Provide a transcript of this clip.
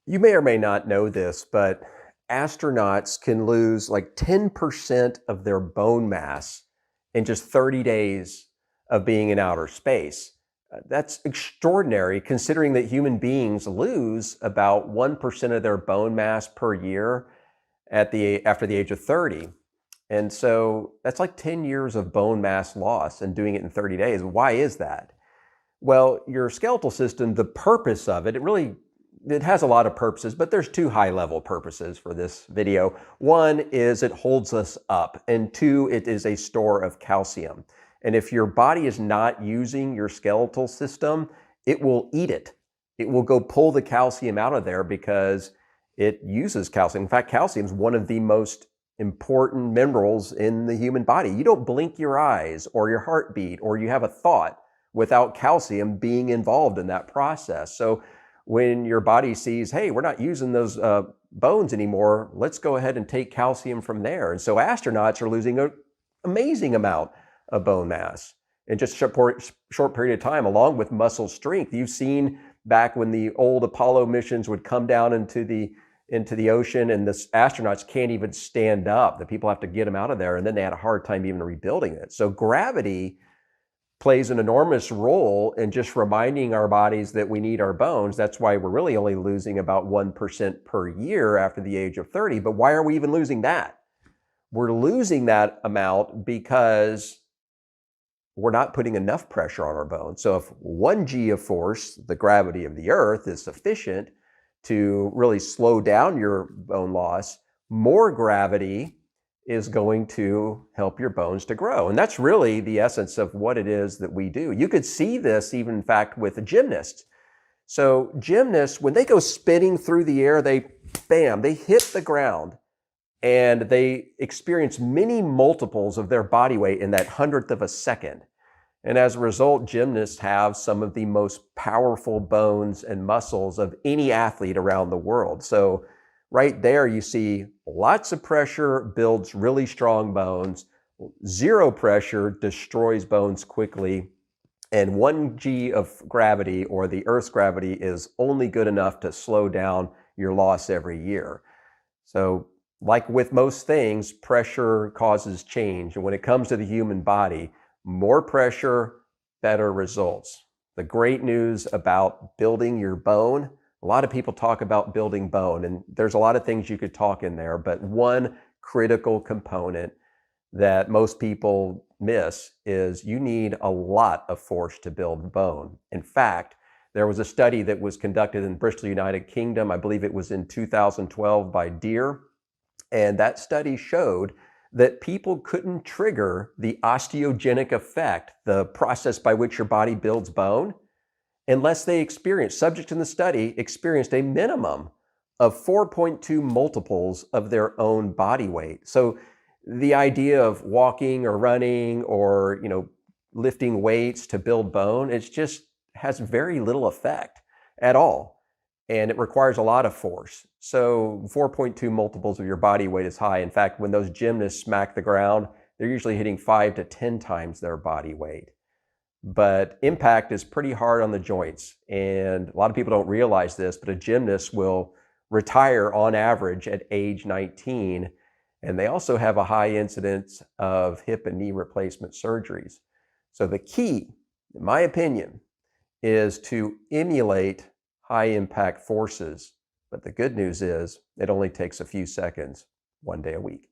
You may or may not know this, but astronauts can lose like 10% of their bone mass in just 30 days of being in outer space. That's extraordinary considering that human beings lose about 1% of their bone mass per year after the age of 30. And so that's like 10 years of bone mass loss and doing it in 30 days. Why is that? Well, your skeletal system, the purpose of it has a lot of purposes, but there's two high-level purposes for this video. One is it holds us up, and two, it is a store of calcium. And if your body is not using your skeletal system, it will eat it. It will go pull the calcium out of there because it uses calcium. In fact, calcium is one of the most important minerals in the human body. You don't blink your eyes or your heartbeat or you have a thought without calcium being involved in that process. So when your body sees, hey, we're not using those bones anymore, let's go ahead and take calcium from there. And so astronauts are losing an amazing amount of bone mass in just a short period of time, along with muscle strength. You've seen back when the old Apollo missions would come down into the ocean and the astronauts can't even stand up. The people have to get them out of there, and then they had a hard time even rebuilding it. So gravity plays an enormous role in just reminding our bodies that we need our bones. That's why we're really only losing about 1% per year after the age of 30. But why are we even losing that? We're losing that amount because we're not putting enough pressure on our bones. So if 1 g of force, the gravity of the Earth, is sufficient to really slow down your bone loss, more gravity is going to help your bones to grow. And that's really the essence of what it is that we do. You could see this even, in fact, with gymnasts. So gymnasts, when they go spinning through the air, they hit the ground and they experience many multiples of their body weight in that hundredth of a second. And as a result, gymnasts have some of the most powerful bones and muscles of any athlete around the world. So right there, you see lots of pressure builds really strong bones. Zero pressure destroys bones quickly. And 1 g of gravity, or the Earth's gravity, is only good enough to slow down your loss every year. So like with most things, pressure causes change. And when it comes to the human body, more pressure, better results. The great news about building your bone, a lot of people talk about building bone, and there's a lot of things you could talk in there, but one critical component that most people miss is you need a lot of force to build bone. In fact, there was a study that was conducted in Bristol, United Kingdom. I believe it was in 2012 by Deere. And that study showed that people couldn't trigger the osteogenic effect, the process by which your body builds bone, unless they subjects in the study experienced a minimum of 4.2 multiples of their own body weight. So the idea of walking or running or, lifting weights to build bone, it just has very little effect at all. And it requires a lot of force. So 4.2 multiples of your body weight is high. In fact, when those gymnasts smack the ground, they're usually hitting 5 to 10 times their body weight. But impact is pretty hard on the joints. And a lot of people don't realize this, but a gymnast will retire on average at age 19. And they also have a high incidence of hip and knee replacement surgeries. So the key, in my opinion, is to emulate high impact forces. But the good news is it only takes a few seconds, 1 day a week.